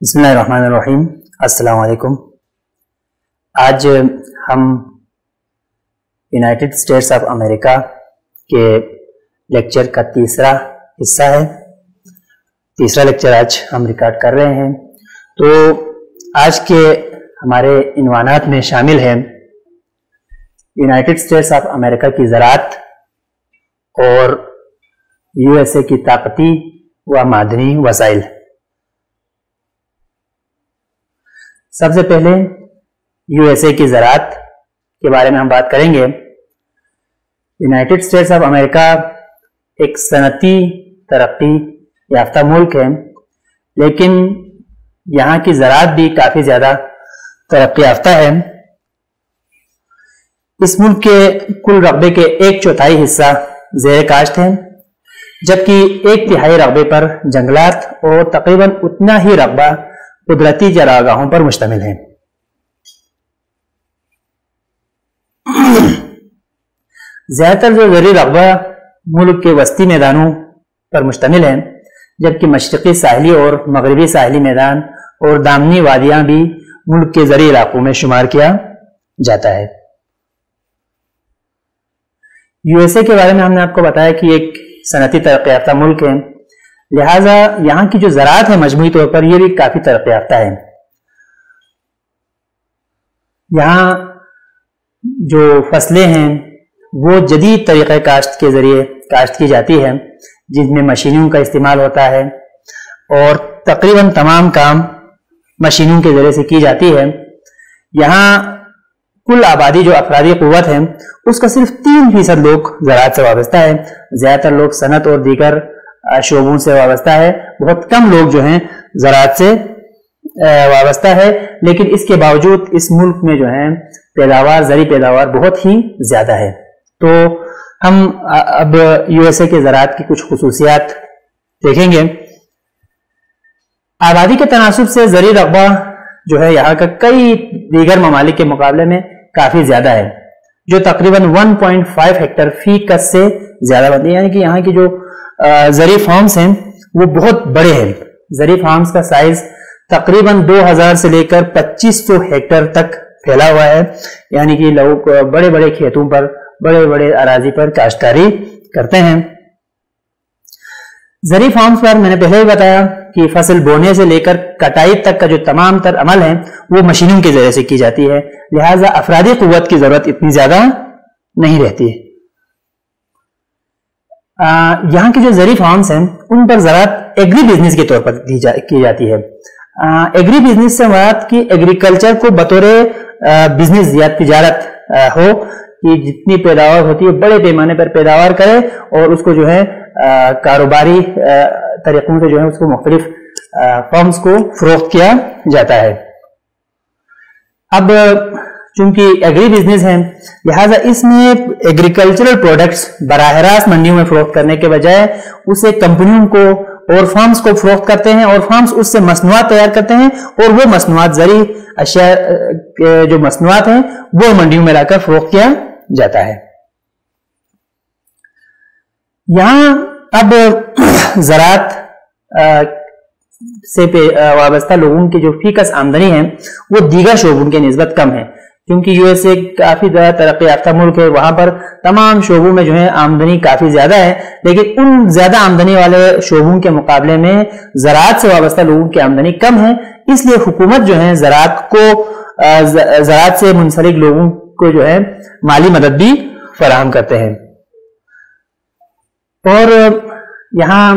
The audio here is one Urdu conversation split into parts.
بسم اللہ الرحمن الرحیم۔ السلام علیکم۔ آج ہم یونائٹڈ اسٹیٹس آف امریکہ کے لیکچر کا تیسرا حصہ ہے، تیسرا لیکچر آج ہم ریکارڈ کر رہے ہیں۔ تو آج کے ہمارے عنوانات میں شامل ہیں یونائٹڈ اسٹیٹس آف امریکہ کی زراعت اور یو ایس اے کی طاقتی و معدنی وسائل۔ سب سے پہلے یو ایس اے کی زراعت کے بارے میں ہم بات کریں گے۔ یونائٹڈ اسٹیٹس آف امریکہ ایک صنعتی ترقی یافتہ ملک ہے، لیکن یہاں کی زراعت بھی کافی زیادہ ترقی یافتہ ہے۔ اس ملک کے کل رقبے کے 1/4 حصہ زیر کاشت ہے، جبکہ 1/3 رقبے پر جنگلات اور تقریباً اتنا ہی رقبہ قدرتی چراگاہوں پر مشتمل ہے۔ زیادہ تر جو زرعی رقبہ ملک کے وسطی میدانوں پر مشتمل ہے، جبکہ مشرقی ساحلی اور مغربی ساحلی میدان اور دامنی وادیاں بھی ملک کے زرعی علاقوں میں شمار کیا جاتا ہے۔ یو ایس اے کے بارے میں ہم نے آپ کو بتایا کہ ایک صنعتی ترقی یافتہ ملک ہے، لہٰذا یہاں کی جو زراعت ہے مجموعی طور پر یہ بھی کافی ترقی یافتہ ہے۔ یہاں جو فصلیں ہیں وہ جدید طریقہ کاشت کے ذریعے کاشت کی جاتی ہے، جس میں مشینوں کا استعمال ہوتا ہے اور تقریباً تمام کام مشینوں کے ذریعے سے کی جاتی ہے۔ یہاں کل آبادی جو افرادی قوت ہے اس کا صرف 3% لوگ زراعت سے وابستہ ہے، زیادہ تر لوگ صنعت اور دیگر شعبوں سے وابستہ ہے، بہت کم لوگ جو ہیں زراعت سے وابستہ ہے۔ لیکن اس کے باوجود اس ملک میں جو ہے پیداوار، زرعی پیداوار بہت ہی زیادہ ہے۔ تو ہم اب یو ایس اے کے زراعت کی کچھ خصوصیات دیکھیں گے۔ آبادی کے تناسب سے زرعی رقبہ جو ہے یہاں کا کئی دیگر ممالک کے مقابلے میں کافی زیادہ ہے، جو تقریباً 1.5 ہیکٹر فی کس سے زیادہ بنتی ہے، یعنی کہ یہاں کی جو زرعی فارمز ہیں وہ بہت بڑے ہیں۔ زرعی فارمز کا سائز تقریباً 2000 سے لے کر 2500 ہیکٹر تک پھیلا ہوا ہے، یعنی کہ لوگ بڑے بڑے کھیتوں پر، بڑے بڑے اراضی پر کاشتکاری کرتے ہیں۔ زرعی فارمز پر میں نے پہلے ہی بتایا کہ فصل بونے سے لے کر کٹائی تک کا جو تمام تر عمل ہے وہ مشینوں کے ذریعے سے کی جاتی ہے، لہٰذا افرادی قوت کی ضرورت اتنی زیادہ نہیں رہتی ہے۔ یہاں کے جو زرعی فارمز ہیں ان پر زراعت ایگری بزنس کے طور پر کی جاتی ہے۔ ایگری بزنس سے مراد کی ایگریکلچر کو بطور بزنس یا تجارت ہو کہ جتنی پیداوار ہوتی ہے بڑے پیمانے پر پیداوار کرے اور اس کو جو ہے کاروباری طریقوں سے جو ہے اس کو مختلف فارمز کو فروخت کیا جاتا ہے۔ اب چونکہ ایگری بزنس ہے لہٰذا اس میں ایگریکلچرل پروڈکٹس براہ راست منڈیوں میں فروخت کرنے کے بجائے اسے کمپنیوں کو اور فارمز کو فروخت کرتے ہیں، اور فارمز اس سے مصنوعات تیار کرتے ہیں، اور وہ مصنوعات زرعی اشیاء جو مصنوعات ہیں وہ منڈیوں میں لا کر فروخت کیا جاتا ہے۔ یہاں اب زراعت سے وابستہ لوگوں کی جو فی کس آمدنی ہے وہ دیگر شعبوں کے نسبت کم ہے، کیونکہ یو ایس اے کافی زیادہ ترقی یافتہ ملک ہے، وہاں پر تمام شعبوں میں جو ہے آمدنی کافی زیادہ ہے، لیکن ان زیادہ آمدنی والے شعبوں کے مقابلے میں زراعت سے وابستہ لوگوں کی آمدنی کم ہے۔ اس لیے حکومت جو ہے زراعت سے منسلک لوگوں کو جو ہے مالی مدد بھی فراہم کرتے ہیں۔ اور یہاں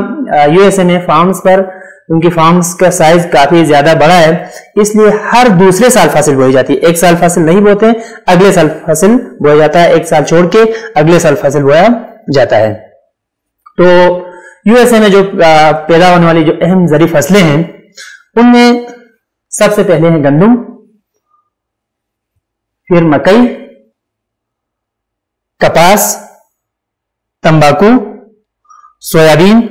یو ایس اے میں فارمز پر کیونکہ فارمز کا سائز کافی زیادہ بڑا ہے، اس لیے ہر دوسرے سال فصل بوئی جاتی ہے۔ ایک سال فصل نہیں بوتے، اگلے سال فصل بویا جاتا ہے، ایک سال چھوڑ کے اگلے سال فصل بویا جاتا ہے۔ تو یو ایس اے میں جو پیدا ہونے والی جو اہم زرعی فصلیں ہیں ان میں سب سے پہلے ہیں گندم، پھر مکئی، کپاس، تمباکو، سویابین،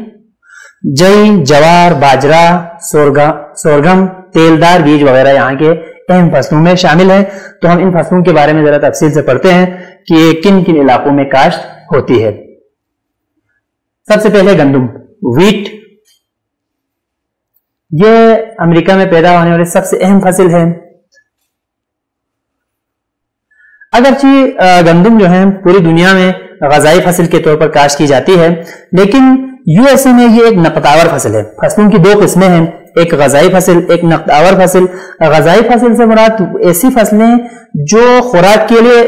جئی، جوار، باجرہ، سورگم، تیلدار بیج وغیرہ یہاں کے اہم فصلوں میں شامل ہیں۔ تو ہم ان فصلوں کے بارے میں ذرا تفصیل سے پڑھتے ہیں کہ یہ کن کن علاقوں میں کاشت ہوتی ہے۔ سب سے پہلے گندم، ویٹ، یہ امریکہ میں پیدا ہونے والی سب سے اہم فصل ہے۔ اگرچہ گندم جو ہے پوری دنیا میں غذائی فصل کے طور پر کاشت کی جاتی ہے، لیکن یو ایس اے میں یہ ایک نقد آور فصل ہے۔ فصلوں کی دو قسمیں ہیں، ایک غذائی فصل، ایک نقد آور فصل۔ غذائی فصل سے مراد ایسی فصلیں جو خوراک کے لیے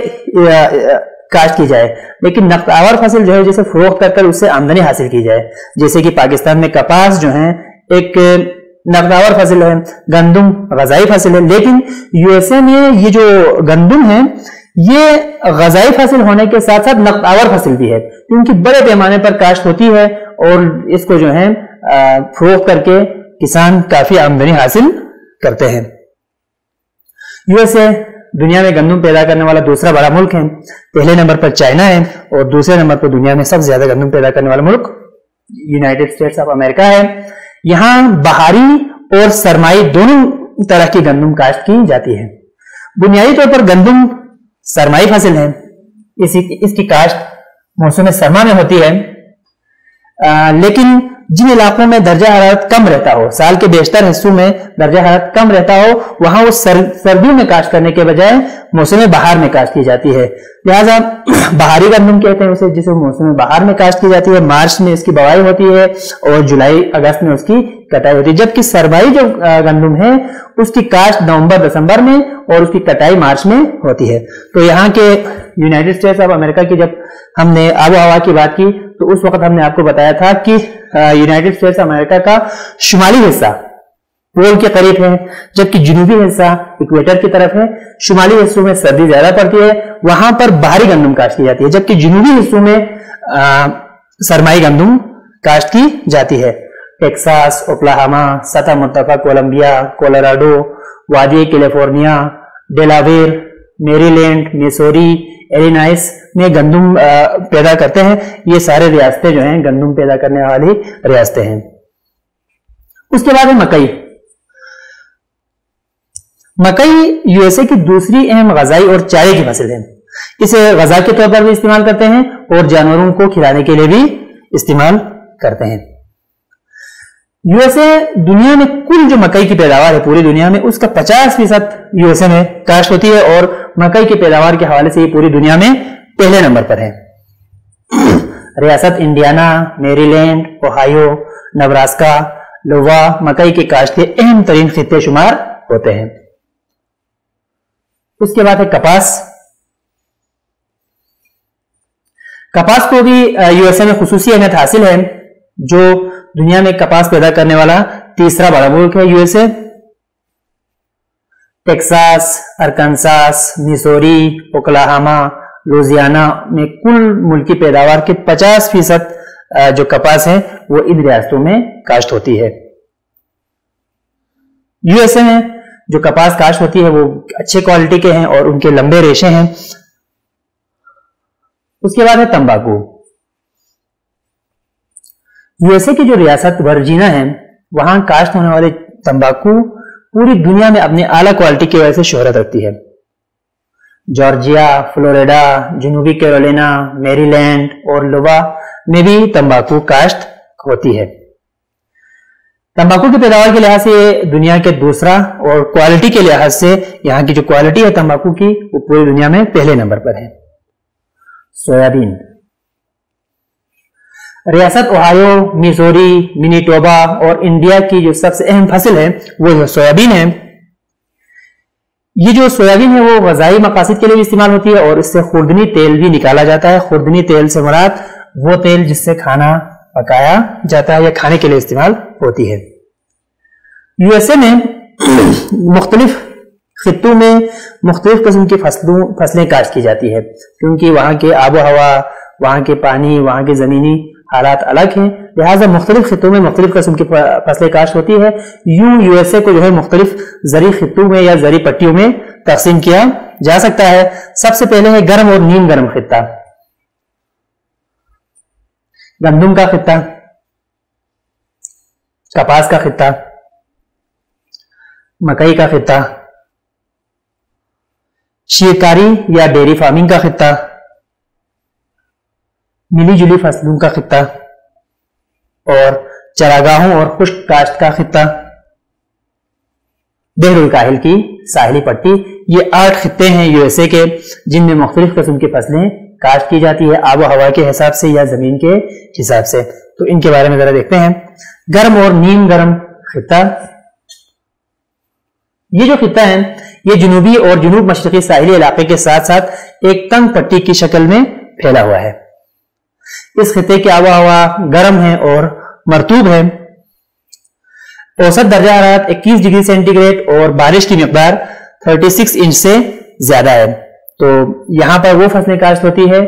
کاشت کی جائے، لیکن نقد آور فصل جو ہے جسے فروخت کر اس سے آمدنی حاصل کی جائے، جیسے کہ پاکستان میں کپاس جو ہے ایک نقد آور فصل ہے، گندم غذائی فصل ہے۔ لیکن یو ایس اے میں یہ جو گندم ہے یہ غذائی فصل ہونے کے ساتھ ساتھ نقد آور فصل بھی ہے، کیونکہ بڑے پیمانے پر کاشت ہوتی ہے اور اس کو جو ہے فروخت کر کے کسان کافی آمدنی حاصل کرتے ہیں۔ یو ایس اے دنیا میں گندم پیدا کرنے والا دوسرا بڑا ملک ہے۔ پہلے نمبر پر چائنا ہے اور دوسرے نمبر پر دنیا میں سب سے زیادہ گندم پیدا کرنے والا ملک یونائٹڈ اسٹیٹس آف امریکہ ہے۔ یہاں بہاری اور سرمائی دونوں طرح کی گندم کاشت کی جاتی ہے۔ بنیادی طور پر گندم سرمائی فصل ہے، اس کی کاشت موسم سرما میں ہوتی ہے، لیکن جن علاقوں میں درجہ حرارت کم رہتا ہو، سال کے بیشتر حصوں میں درجہ حرارت کم رہتا ہو، وہاں وہ سردیوں میں کاشت کرنے کے بجائے موسم بہار میں کاشت کی جاتی ہے۔ لہذا بہاری گندم کہتے ہیں اسے، جسے موسم بہار میں کاشت کی جاتی ہے۔ مارچ میں اس کی بوائی ہوتی ہے اور جولائی اگست میں اس کی کٹائی ہوتی ہے، جبکہ سرمائی جو گندم ہے اس کی کاشت نومبر دسمبر میں اور اس کی کٹائی مارچ میں ہوتی ہے۔ تو یہاں کے یونائٹڈ اسٹیٹس آف امریکہ کی جب ہم نے آب و ہوا کی بات کی تو اس وقت ہم نے آپ کو بتایا تھا کہ یونائٹڈ اسٹیٹس آف امریکہ کا شمالی حصہ پول کے قریب ہے، جبکہ جنوبی حصہ ایکویٹر کی طرف ہے۔ شمالی حصوں میں سردی زیادہ پڑتی ہے، وہاں پر بہاری گندم کاشت کی جاتی ہے، جبکہ جنوبی حصوں میں سرمائی گندم کاشت کی جاتی ہے۔ ٹیکساس، اوکلاہاما، سطح مرتفع کولمبیا، کولوراڈو، وادی کیلیفورنیا، ڈیلاویر، میری لینڈ، میسوری، ایلینائس میں گندم پیدا کرتے ہیں۔ یہ سارے ریاستیں جو ہیں گندم پیدا کرنے والی ریاستیں ہیں۔ اس کے بعد ہے مکئی۔ مکئی یو ایس اے کی دوسری اہم غذائی اور چارے کی فصل ہے۔ اسے غذا کے طور پر بھی استعمال کرتے ہیں اور جانوروں کو کھلانے کے لیے بھی استعمال کرتے ہیں۔ یو ایس اے دنیا میں کل جو مکئی کی پیداوار ہے پوری دنیا میں اس کا 50% یو ایس اے میں کاشت ہوتی ہے، اور مکئی کی پیداوار کے حوالے سے یہ پوری دنیا میں پہلے نمبر پر ہے۔ ریاست انڈیانا، میری لینڈ، اوہایو، نبراسکا، لوا مکئی کی کاشت کے اہم ترین خطے شمار ہوتے ہیں۔ اس کے بعد ہے کپاس۔ کپاس کو بھی یو ایس اے میں خصوصی اہمیت حاصل ہے، جو دنیا میں کپاس پیدا کرنے والا تیسرا بڑا ملک ہے U S A. Texas, Arkansas, Missouri, Oklahoma, Louisiana میں کل ملکی پیداوار کے 50% جو کپاس ہے وہ ان ریاستوں میں کاشت ہوتی ہے۔ یو ایس اے میں جو کپاس کاشت ہوتی ہے وہ اچھے کوالٹی کے ہیں اور ان کے لمبے ریشے ہیں۔ اس کے بعد ہے تمباکو۔ یو ایس اے کی جو ریاست ورجینیا ہے وہاں کاشت ہونے والے تمباکو پوری دنیا میں اپنی اعلیٰ کوالٹی کی وجہ سے شہرت رکھتی ہے۔ جارجیا، فلوریڈا، جنوبی کیرولینا، میری لینڈ اور لوا میں بھی تمباکو کاشت ہوتی ہے۔ تمباکو کی پیداوار کے لحاظ سے دنیا کے دوسرا اور کوالٹی کے لحاظ سے یہاں کی جو کوالٹی ہے تمباکو کی وہ پوری دنیا میں پہلے نمبر پر ہے۔ سویابین۔ ریاست اوہایو، میسوری، منیٹوبا اور انڈیا کی جو سب سے اہم فصل ہے وہ سویابین ہے۔ یہ جو سویابین ہے وہ غذائی مقاصد کے لیے بھی استعمال ہوتی ہے اور اس سے خوردنی تیل بھی نکالا جاتا ہے۔ خوردنی تیل سے مراد وہ تیل جس سے کھانا پکایا جاتا ہے یا کھانے کے لیے استعمال ہوتی ہے۔ یو ایس اے میں مختلف خطوں میں مختلف قسم کی فصلیں کاشت کی جاتی ہے، کیونکہ وہاں کے آب و ہوا، وہاں کے پانی، وہاں کے زمینی حالات الگ ہیں، لہٰذا مختلف خطوں میں مختلف قسم کی فصلیں کاشت ہوتی ہے۔ یو ایس اے کو جو ہے مختلف زرعی خطوں میں یا زرعی پٹیوں میں تقسیم کیا جا سکتا ہے۔ سب سے پہلے ہے گرم اور نیم گرم خطہ۔ گندم کا خطہ، کپاس کا خطہ، مکئی کا خطہ، شیرکاری یا ڈیری فارمنگ کا خطہ، ملی جلی فصلوں کا خطہ اور چراگاہوں اور خشک کاشت کا خطہ۔ بحر الکاہل کی ساحلی پٹی. یہ 8 خطے ہیں یو ایس اے کے جن میں مختلف قسم کی فصلیں کاشت کی جاتی ہے آب و ہوا کے حساب سے یا زمین کے حساب سے. تو ان کے بارے میں ذرا دیکھتے ہیں. گرم اور نیم گرم خطہ. یہ جو خطہ ہے یہ جنوبی اور جنوب مشرقی ساحلی علاقے کے ساتھ ساتھ ایک تنگ پٹی کی شکل میں پھیلا ہوا ہے. اس خطے کی آب و ہوا گرم ہے اور مرطوب ہے. اوسط درجہ حرارت 21 ڈگری سینٹی گریڈ اور بارش کی مقدار 36 انچ سے زیادہ ہے. تو یہاں پر وہ فصلیں کاشت ہوتی ہے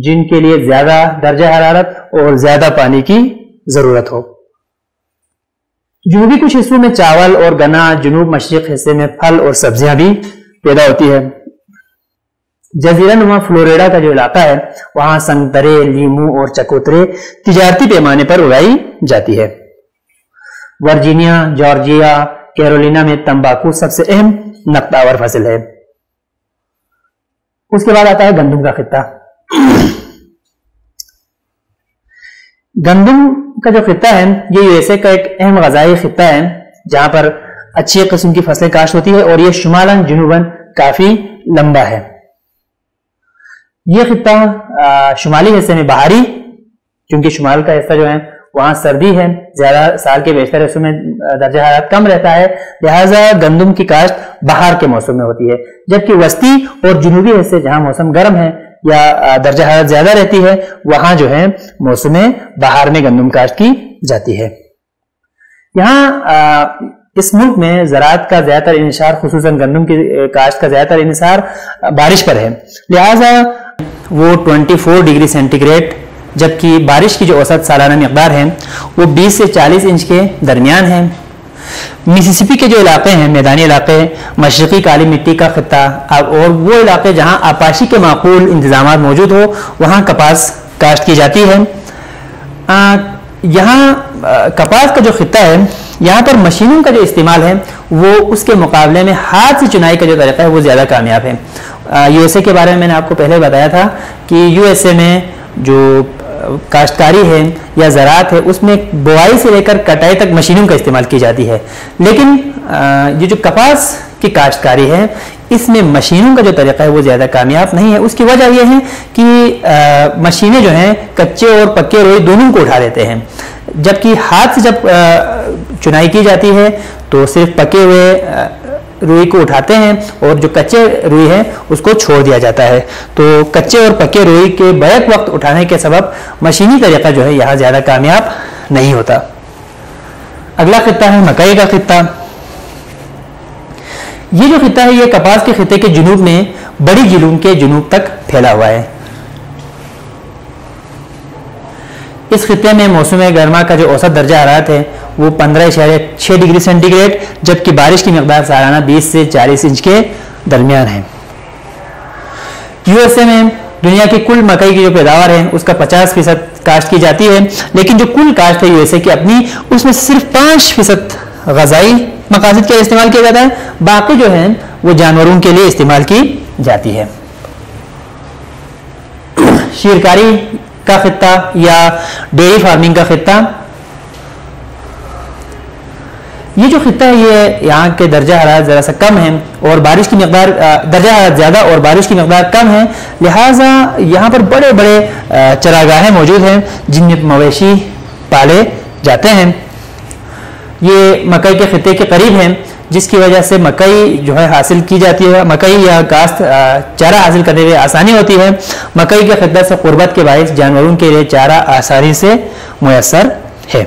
جن کے لیے زیادہ درجہ حرارت اور زیادہ پانی کی ضرورت ہو. جنوبی کچھ حصوں میں چاول اور گنا، جنوب مشرق حصے میں پھل اور سبزیاں بھی پیدا ہوتی ہے. جزیرہ نما فلوریڈا کا جو علاقہ ہے وہاں سنترے، لیمو اور چکوترے تجارتی پیمانے پر اگائی جاتی ہے. ورجینیا، جارجیا، کیرولینا میں تمباکو سب سے اہم نقد آور فصل ہے. اس کے بعد آتا ہے گندم کا خطہ. گندم کا جو خطہ ہے یہ یو ایس اے کا ایک اہم غذائی خطہ ہے جہاں پر اچھی قسم کی فصلیں کاشت ہوتی ہے اور یہ شمالاً جنوباً کافی لمبا ہے. یہ خطہ شمالی حصے میں بہاری، کیونکہ شمال کا حصہ جو ہے وہاں سردی ہے، زیادہ سال کے بیشتر حصوں میں درجہ حرارت کم رہتا ہے، لہٰذا گندم کی کاشت بہار کے موسم میں ہوتی ہے. جبکہ وسطی اور جنوبی حصے جہاں موسم گرم ہے یا درجہ حرارت زیادہ رہتی ہے وہاں جو ہے موسم بہار میں گندم کاشت کی جاتی ہے. یہاں اس ملک میں زراعت کا زیادہ تر انحصار، خصوصاً گندم کی کاشت کا زیادہ تر انحصار بارش پر ہے، لہٰذا وہ 24 ڈگری سینٹی گریڈ، جبکہ بارش کی جو اوسط سالانہ مقدار ہے وہ 20 سے 40 انچ کے درمیان ہے. مسیسپی کے جو علاقے ہیں، میدانی علاقے، مشرقی کالی مٹی کا خطہ اور وہ علاقے جہاں آبپاشی کے معقول انتظامات موجود ہو وہاں کپاس کاشت کی جاتی ہے. یہاں کپاس کا جو خطہ ہے یہاں پر مشینوں کا جو استعمال ہے وہ اس کے مقابلے میں ہاتھ سے چنائی کا جو طریقہ ہے وہ زیادہ کامیاب ہے. یو ایس اے کے بارے میں نے آپ کو پہلے بتایا تھا کہ یو ایس اے میں جو کاشتکاری ہے یا زراعت ہے اس میں بوائی سے لے کر کٹائی تک مشینوں کا استعمال کی جاتی ہے، لیکن یہ جو کپاس کی کاشتکاری ہے اس میں مشینوں کا جو طریقہ ہے وہ زیادہ کامیاب نہیں ہے. اس کی وجہ یہ ہے کہ مشینیں جو ہیں کچے اور پکے روئی دونوں کو اٹھا دیتے ہیں، جبکہ ہاتھ سے جب چنائی کی جاتی ہے تو صرف پکے ہوئے روئی کو اٹھاتے ہیں اور جو کچے روئی ہے اس کو چھوڑ دیا جاتا ہے. تو کچے اور پکے روئی کے بیک وقت اٹھانے کے سبب مشینی طریقہ جو ہے یہاں زیادہ کامیاب نہیں ہوتا. اگلا خطہ ہے مکئی کا خطہ. یہ جو خطہ ہے یہ کپاس کے خطے کے جنوب میں بڑی جھیلوں کے جنوب تک پھیلا ہوا ہے. اس خطے میں موسم گرما کا جو اوسط درجہ حرارت ہے وہ 15.6 ڈگری سینٹی گریڈ، جبکہ بارش کی مقدار سالانہ 20 سے 40 انچ کے درمیان ہے. یو ایس اے میں دنیا کی کل مکئی کی جو پیداوار ہے اس کا 50% کاشت کی جاتی ہے، لیکن جو کل کاشت ہے یو ایس اے کی اپنی اس میں صرف 5% غذائی مقاصد کے لیے استعمال کیا جاتا ہے، باقی جو ہے وہ جانوروں کے لیے استعمال کی جاتی ہے. شیرکاری کا خطہ یا ڈیری فارمنگ کا خطہ. یہ جو خطہ ہے یہ یہاں کے درجہ حرارت ذرا سا کم ہے اور بارش کی مقدار درجہ حرارت زیادہ اور بارش کی مقدار کم ہے، لہٰذا یہاں پر بڑے بڑے چراگاہیں موجود ہیں جن میں مویشی پالے جاتے ہیں. یہ مکئی کے خطے کے قریب ہیں جس کی وجہ سے مکئی جو ہے حاصل کی جاتی ہے، مکئی یا کاشت چارہ حاصل کرنے میں آسانی ہوتی ہے. مکئی کے خطے سے قربت کے باعث جانوروں کے لیے چارہ آسانی سے میسر ہے.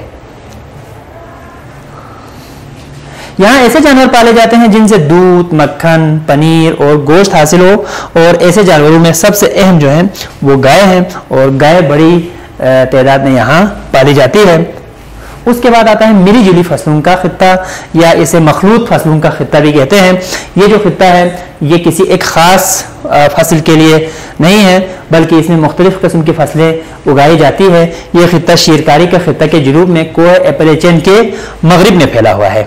یہاں ایسے جانور پالے جاتے ہیں جن سے دودھ، مکھن، پنیر اور گوشت حاصل ہو، اور ایسے جانوروں میں سب سے اہم جو ہے وہ گائے ہیں اور گائے بڑی تعداد میں یہاں پالی جاتی ہے. اس کے بعد آتا ہے ملی جلی فصلوں کا خطہ یا اسے مخلوط فصلوں کا خطہ بھی کہتے ہیں. یہ جو خطہ ہے یہ کسی ایک خاص فصل کے لیے نہیں ہے بلکہ اس میں مختلف قسم کی فصلیں اگائی جاتی ہے. یہ خطہ شیرکاری کا خطہ کے جنوب میں کوہ ایپلیچین کے مغرب میں پھیلا ہوا ہے.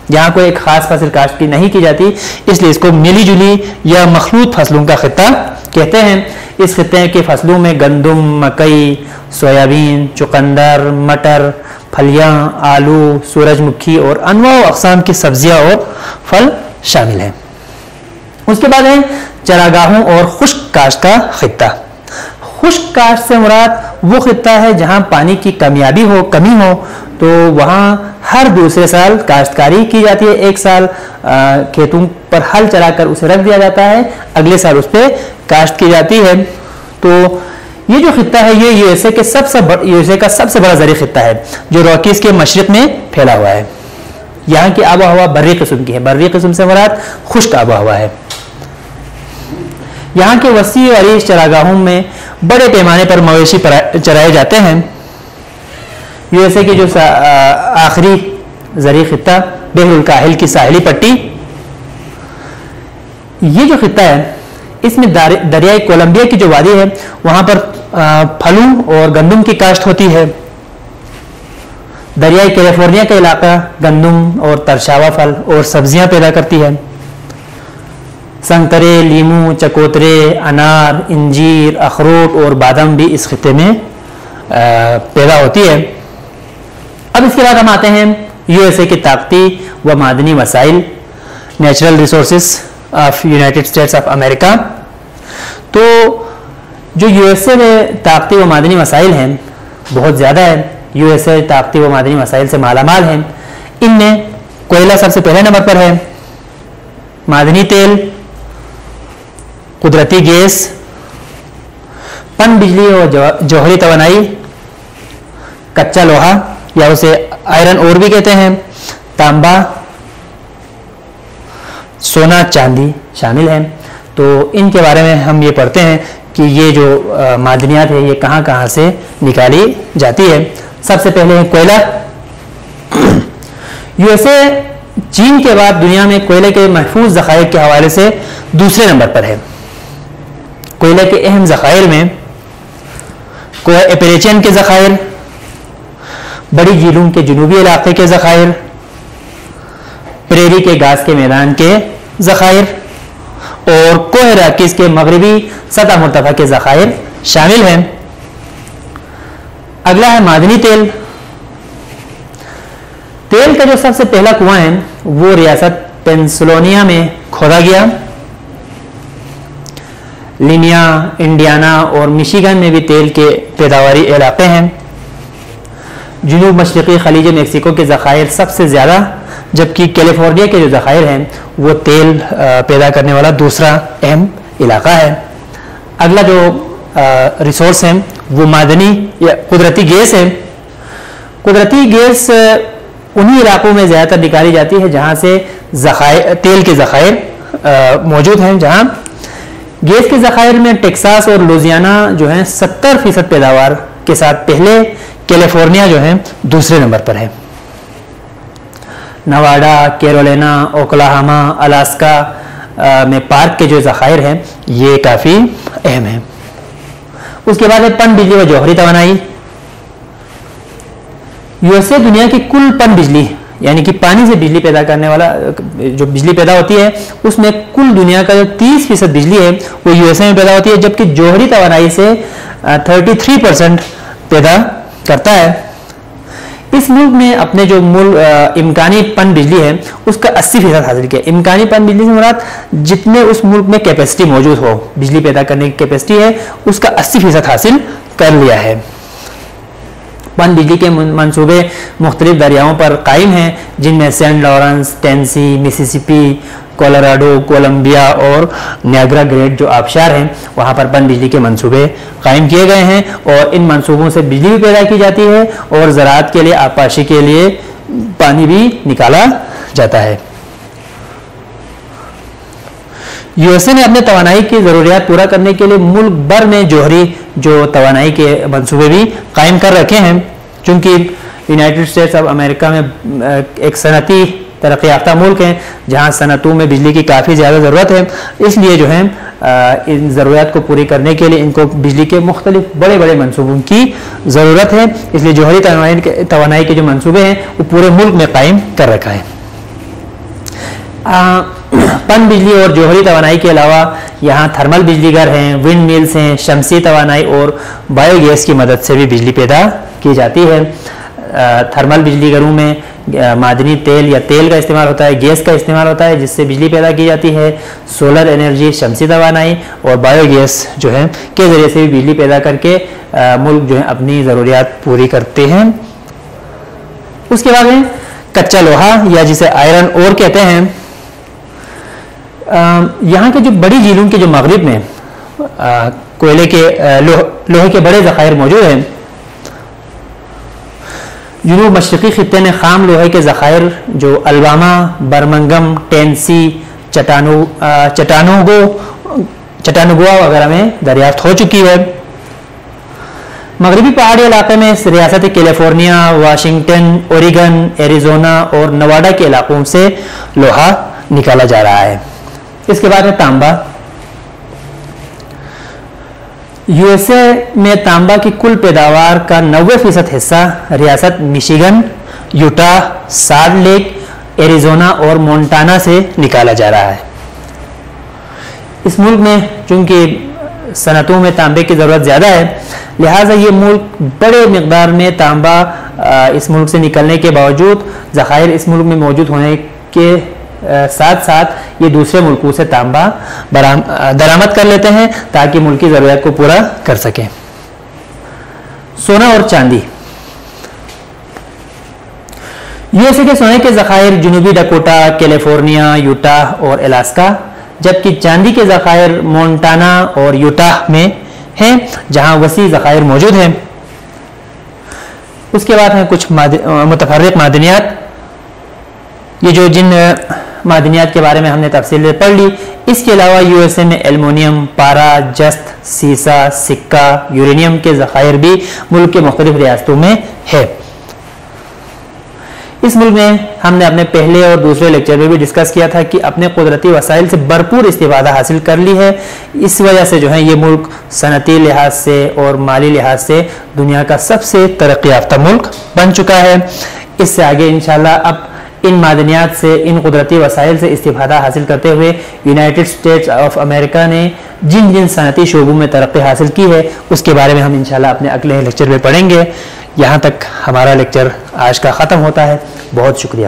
یہاں کوئی ایک خاص فصل کاشت کی نہیں کی جاتی، اس لیے اس کو ملی جلی یا مخلوط فصلوں کا خطہ کہتے ہیں. اس خطے کی فصلوں میں گندم، مکئی، سویابین، چقندر، مٹر، پھلیاں، آلو، سورج مکھی اور انواع و اقسام کی سبزیاں اور پھل شامل ہیں۔ اس کے بعد ہے چراگاہوں اور خشک کاشت کا خطہ۔ خشک کاشت سے مراد وہ خطہ ہے جہاں پانی کی کمی ہو تو وہاں ہر دوسرے سال کاشتکاری کی جاتی ہے۔ ایک سال کھیتوں پر ہل چلا کر اسے رکھ دیا جاتا ہے، اگلے سال اس پہ کاشت کی جاتی ہے۔ تو یہ جو خطہ ہے یہ یو ایس اے کا سب سے بڑا زرعی خطہ ہے جو راکیز کے مشرق میں پھیلا ہوا ہے۔ یہاں کی آب و ہوا بری قسم کی ہے۔ بری قسم سے مراد خشک آب و ہوا ہے۔ یہاں کے وسیع و عریض چراگاہوں میں بڑے پیمانے پر مویشی چرائے جاتے ہیں۔ یو ایس اے کی جو آخری زرعی خطہ بحر الکاہل کی ساحلی پٹی، یہ جو خطہ ہے اس میں دریائے کولمبیا کی جو وادی ہے وہاں پر پھلوں اور گندم کی کاشت ہوتی ہے۔ دریائے کیلیفورنیا کا علاقہ گندم اور ترشاوا پھل اور سبزیاں پیدا کرتی ہے۔ سنگترے، لیمو، چکوترے، انار، انجیر، اخروٹ اور بادام بھی اس خطے میں پیدا ہوتی ہے۔ اب اس کے بعد ہم آتے ہیں یو ایس اے کی طاقتی و معدنی وسائل، natural resources of United States of America. تو جو یو ایس اے میں طاقتی و معدنی وسائل ہیں بہت زیادہ ہے۔ یو ایس اے طاقتی و معدنی وسائل سے مالا مال ہیں۔ ان میں کوئلہ سب سے پہلے نمبر پر ہے، معدنی تیل، قدرتی گیس، پن بجلی اور جوہری توانائی، کچا لوہا یا اسے آئرن اور بھی کہتے ہیں، تانبا، سونا، چاندی شامل ہیں۔ تو ان کے بارے میں ہم یہ پڑھتے ہیں کہ یہ جو معدنیات ہے یہ کہاں کہاں سے نکالی جاتی ہے۔ سب سے پہلے ہے کوئلہ۔ یو ایس اے چین کے بعد دنیا میں کوئلے کے محفوظ ذخائر کے حوالے سے دوسرے نمبر پر ہے۔ کوئلے کے اہم ذخائر میں ایپریچین کے ذخائر، بڑی جھیلوں کے جنوبی علاقے کے ذخائر، پریری کے گھاس کے میدان کے ذخائر اور کوہ راکیز کے مغربی سطح مرتفع کے ذخائر شامل ہیں۔ اگلا ہے معدنی تیل۔ تیل کا جو سب سے پہلا کنواں ہے وہ ریاست پینسلوانیا میں کھودا گیا۔ لینیا، انڈیانا اور مشیگن میں بھی تیل کے پیداواری علاقے ہیں۔ جنوب مشرقی خلیج میکسیکو کے ذخائر سب سے زیادہ، جبکہ کیلیفورنیا کے جو ذخائر ہیں وہ تیل پیدا کرنے والا دوسرا اہم علاقہ ہے۔ اگلا جو ریسورس ہے وہ معدنی یا قدرتی گیس ہے۔ قدرتی گیس انہی علاقوں میں زیادہ تر نکالی جاتی ہے جہاں سے تیل کے ذخائر موجود ہیں۔ جہاں گیس کے ذخائر میں ٹیکساس اور لوزیانا جو ہیں 70% پیداوار کے ساتھ پہلے، کیلیفورنیا جو ہے دوسرے نمبر پر ہے۔ نواڈا، کیرولینا، اوکلاہاما، الاسکا میں پارک کے جو ذخائر ہیں یہ کافی اہم ہیں۔ اس کے بعد ہے پن بجلی و جوہری توانائی۔ یو ایس اے دنیا کی کل پن بجلی یعنی کہ پانی سے بجلی پیدا کرنے والا جو بجلی پیدا ہوتی ہے اس میں کل دنیا کا جو 30% بجلی ہے وہ یو ایس اے میں پیدا ہوتی ہے، جبکہ جوہری توانائی سے 33% پیدا کرتا ہے۔ اس ملک نے اپنے جو امکانی پن بجلی ہے اس کا 80% حاصل کیا۔ امکانی پن بجلی سے مراد جتنے اس ملک میں کیپیسٹی موجود ہو، بجلی پیدا کرنے کی کیپیسٹی ہے اس کا 80% حاصل کر لیا ہے۔ پن بجلی کے منصوبے مختلف دریاؤں پر قائم ہیں جن میں Saint Lawrence, Tennessee, Mississippi, Colorado, Columbia اور نیاگرا گریڈ جو آبشار ہیں وہاں پر پن بجلی کے منصوبے قائم کیے گئے ہیں اور ان منصوبوں سے بجلی بھی پیدا کی جاتی ہے اور زراعت کے لیے، آبپاشی کے لیے پانی بھی نکالا جاتا ہے۔ یو ایس اے نے اپنے توانائی کی ضروریات پورا کرنے کے لیے ملک بھر میں جوہری جو توانائی کے منصوبے بھی قائم کر رکھے ہیں، چونکہ یونائٹڈ اسٹیٹس آف امریکہ میں ایک صنعتی ترقی یافتہ ملک ہیں جہاں صنعتوں میں بجلی کی کافی زیادہ ضرورت ہے، اس لیے جو ہے ان ضروریات کو پوری کرنے کے لیے ان کو بجلی کے مختلف بڑے بڑے منصوبوں کی ضرورت ہے، اس لیے جوہری توانائی کے جو منصوبے ہیں وہ پورے ملک میں قائم کر رکھا ہے۔ پن بجلی اور جوہری توانائی کے علاوہ یہاں تھرمل بجلی گھر ہیں، ونڈ میلز ہیں، شمسی توانائی اور بایو گیس کی مدد سے بھی بجلی پیدا کی جاتی ہے۔ تھرمل بجلی گھروں میں معدنی تیل یا تیل کا استعمال ہوتا ہے، گیس کا استعمال ہوتا ہے جس سے بجلی پیدا کی جاتی ہے، سولر انرجی شمسی توانائی اور بایو گیس جو ہے کے ذریعے سے بھی بجلی پیدا کر کے ملک جو ہے اپنی ضروریات پوری کرتے ہیں۔ اس کے بعد کچا لوہا یا جسے آئرن اور کہتے ہیں۔ یہاں کے جو بڑی جھیلوں کے جو مغرب میں کوئلے کے لوہے کے بڑے ذخائر موجود ہیں۔ جنوب مشرقی خطے نے خام لوہے کے ذخائر جو الباما، برمنگم، ٹینسی، چٹانوگوا وغیرہ میں دریافت ہو چکی ہے۔ مغربی پہاڑی علاقے میں ریاست کیلیفورنیا، واشنگٹن، اوریگن، ایریزونا اور نواڈا کے علاقوں سے لوہا نکالا جا رہا ہے۔ اس کے بعد ہے تانبا۔ یو ایس اے میں تانبا کی کل پیداوار کا 90% حصہ ریاست مشیگن، یوٹا، سالٹ لیک، ایریزونا اور مونٹانا سے نکالا جا رہا ہے۔ اس ملک میں چونکہ صنعتوں میں تانبے کی ضرورت زیادہ ہے، لہٰذا یہ ملک بڑے مقدار میں تانبا اس ملک سے نکلنے کے باوجود ذخائر اس ملک میں موجود ہونے کے ساتھ ساتھ یہ دوسرے ملکوں سے تانبا درآمد کر لیتے ہیں تاکہ ملکی ضروریات کو پورا کر سکیں۔ سونا اور چاندی۔ یو ایس اے کے سونے کے ذخائر جنوبی ڈکوٹا، کیلیفورنیا، یوٹا اور الاسکا، جبکہ چاندی کے ذخائر مونٹانا اور یوٹا میں ہیں جہاں وسیع ذخائر موجود ہیں۔ اس کے بعد ہیں کچھ متفرق معدنیات۔ یہ جو جن معدنیات کے بارے میں ہم نے تفصیل سے پڑھ لی، اس کے علاوہ یو ایس اے میں ایلومینیم، پارا، جست، سیسا، سکہ، یورینیم کے ذخائر بھی ملک کے مختلف ریاستوں میں ہے۔ اس ملک میں ہم نے اپنے پہلے اور دوسرے لیکچر میں بھی ڈسکس کیا تھا کہ اپنے قدرتی وسائل سے بھرپور استفادہ حاصل کر لی ہے۔ اس وجہ سے جو ہے یہ ملک صنعتی لحاظ سے اور مالی لحاظ سے دنیا کا سب سے ترقی یافتہ ملک بن چکا ہے۔ اس سے آگے انشاءاللہ اب ان معدنیات سے، ان قدرتی وسائل سے استفادہ حاصل کرتے ہوئے یونائٹڈ اسٹیٹس آف امریکہ نے جن جن صنعتی شعبوں میں ترقی حاصل کی ہے اس کے بارے میں ہم انشاءاللہ اپنے اگلے لیکچر میں پڑھیں گے۔ یہاں تک ہمارا لیکچر آج کا ختم ہوتا ہے۔ بہت شکریہ۔